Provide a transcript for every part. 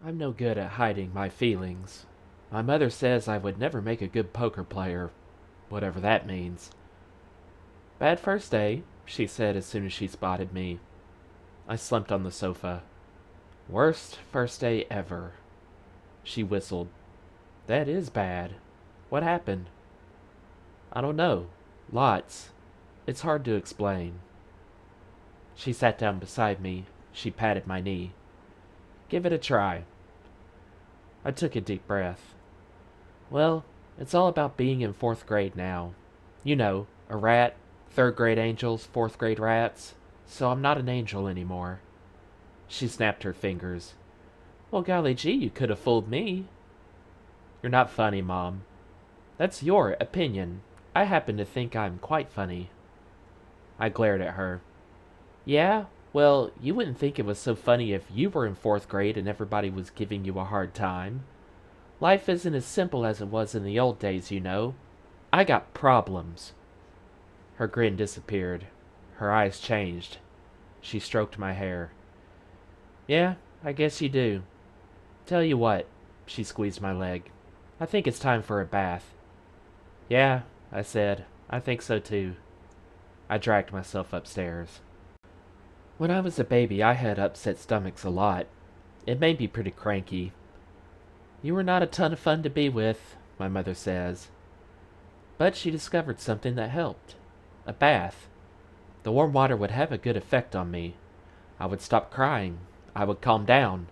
I'm no good at hiding my feelings. My mother says I would never make a good poker player, whatever that means. Bad first day, she said as soon as she spotted me. I slumped on the sofa. Worst first day ever. She whistled. That is bad. What happened? I don't know. Lots. It's hard to explain. She sat down beside me. She patted my knee. Give it a try. I took a deep breath. Well, it's all about being in fourth grade now. You know, a rat, third grade angels, fourth grade rats. So I'm not an angel anymore. She snapped her fingers. Well, golly gee, you could have fooled me. You're not funny, Mom. That's your opinion. I happen to think I'm quite funny. I glared at her. Yeah? Well, you wouldn't think it was so funny if you were in fourth grade and everybody was giving you a hard time. Life isn't as simple as it was in the old days, you know. I got problems. Her grin disappeared. Her eyes changed. She stroked my hair. Yeah, I guess you do. Tell you what, she squeezed my leg. I think it's time for a bath. Yeah, I said. I think so too. I dragged myself upstairs. When I was a baby, I had upset stomachs a lot. It made me pretty cranky. You were not a ton of fun to be with, my mother says. But she discovered something that helped. A bath. The warm water would have a good effect on me. I would stop crying. I would calm down.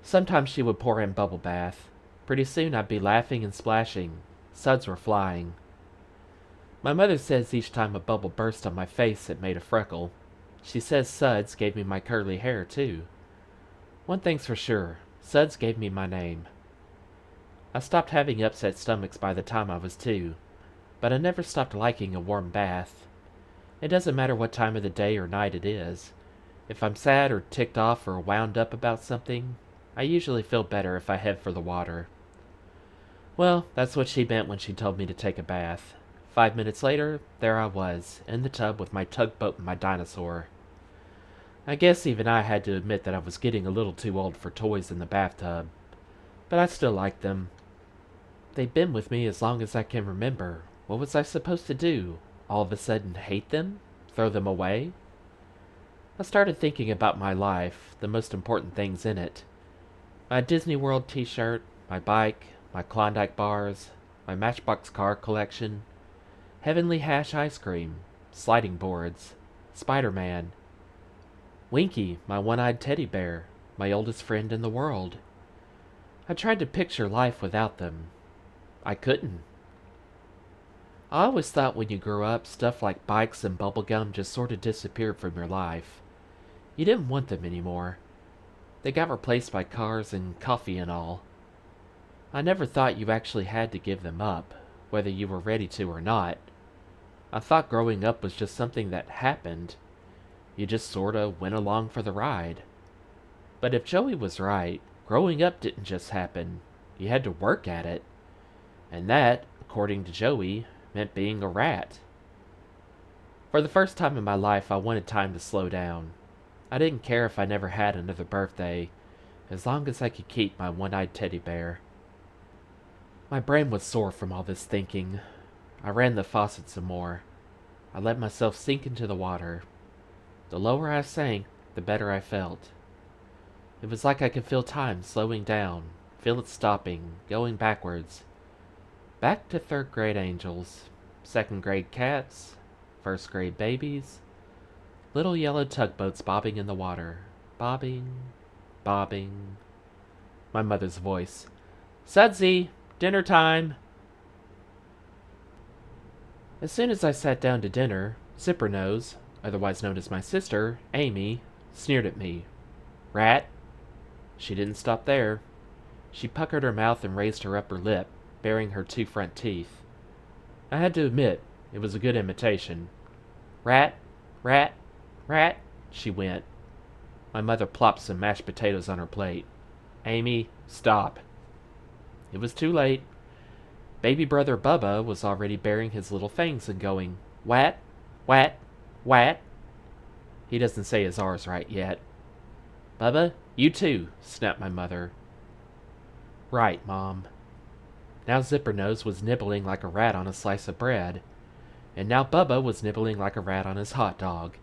Sometimes she would pour in bubble bath. Pretty soon I'd be laughing and splashing. Suds were flying. My mother says each time a bubble burst on my face it made a freckle. She says suds gave me my curly hair, too. One thing's for sure, suds gave me my name. I stopped having upset stomachs by the time I was 2, but I never stopped liking a warm bath. It doesn't matter what time of the day or night it is. If I'm sad or ticked off or wound up about something, I usually feel better if I head for the water. Well, that's what she meant when she told me to take a bath. 5 minutes later, there I was, in the tub with my tugboat and my dinosaur. I guess even I had to admit that I was getting a little too old for toys in the bathtub. But I still liked them. They've been with me as long as I can remember. What was I supposed to do? All of a sudden hate them? Throw them away? I started thinking about my life, the most important things in it. My Disney World t-shirt, my bike, my Klondike bars, my Matchbox car collection, Heavenly Hash ice cream, sliding boards, Spider-Man, Winky, my one-eyed teddy bear, my oldest friend in the world. I tried to picture life without them. I couldn't. I always thought when you grew up, stuff like bikes and bubblegum just sort of disappeared from your life. You didn't want them anymore. They got replaced by cars and coffee and all. I never thought you actually had to give them up, whether you were ready to or not. I thought growing up was just something that happened. You just sorta went along for the ride. But if Joey was right, growing up didn't just happen. You had to work at it. And that, according to Joey, meant being a rat. For the first time in my life, I wanted time to slow down. I didn't care if I never had another birthday, as long as I could keep my one-eyed teddy bear. My brain was sore from all this thinking. I ran the faucet some more. I let myself sink into the water. The lower I sank, the better I felt. It was like I could feel time slowing down, feel it stopping, going backwards. Back to third grade angels, second grade cats, first grade babies, little yellow tugboats bobbing in the water. Bobbing, bobbing. My mother's voice. Sudsy, dinner time! As soon as I sat down to dinner, Zippernose, otherwise known as my sister, Amy, sneered at me. Rat. She didn't stop there. She puckered her mouth and raised her upper lip, baring her 2 front teeth. I had to admit, it was a good imitation. Rat, rat, rat, she went. My mother plopped some mashed potatoes on her plate. Amy, stop. It was too late. Baby brother Bubba was already baring his little fangs and going, Wat, wat, wat. He doesn't say his R's right yet. Bubba, you too, snapped my mother. Right, Mom. Now Zippernose was nibbling like a rat on a slice of bread, and now Bubba was nibbling like a rat on his hot dog,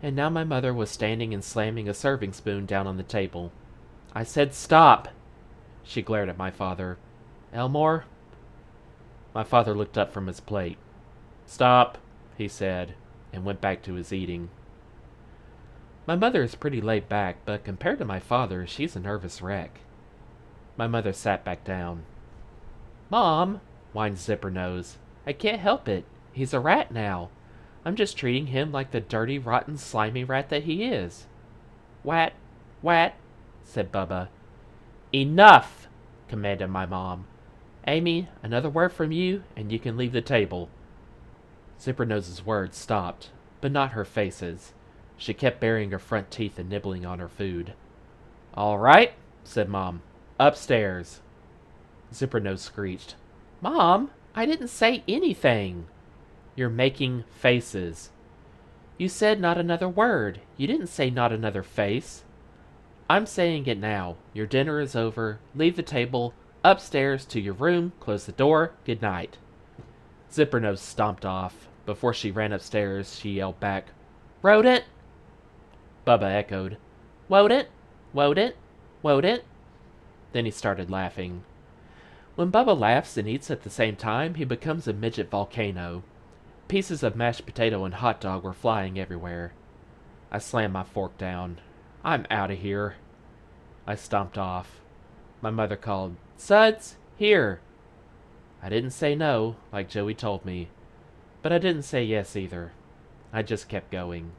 and now my mother was standing and slamming a serving spoon down on the table. I said stop! She glared at my father. Elmore? My father looked up from his plate. Stop, he said, and went back to his eating. My mother is pretty laid back, but compared to my father, she's a nervous wreck. My mother sat back down. Mom, whined Zippernose, I can't help it. He's a rat now. I'm just treating him like the dirty, rotten, slimy rat that he is. Wat, wat, said Bubba. Enough, commanded my mom. Amy, another word from you, and you can leave the table. Zippernose's words stopped, but not her faces. She kept baring her front teeth and nibbling on her food. All right, said Mom. Upstairs. Zippernose screeched. Mom, I didn't say anything. You're making faces. You said not another word. You didn't say not another face. I'm saying it now. Your dinner is over. Leave the table. Upstairs to your room. Close the door. Good night. Zippernose stomped off. Before she ran upstairs, she yelled back, Rodent! Bubba echoed, Wodent? Wodent? Wodent? Then he started laughing. When Bubba laughs and eats at the same time, he becomes a midget volcano. Pieces of mashed potato and hot dog were flying everywhere. I slammed my fork down. I'm out of here. I stomped off. My mother called, Suds, here. I didn't say no, like Joey told me, but I didn't say yes either. I just kept going.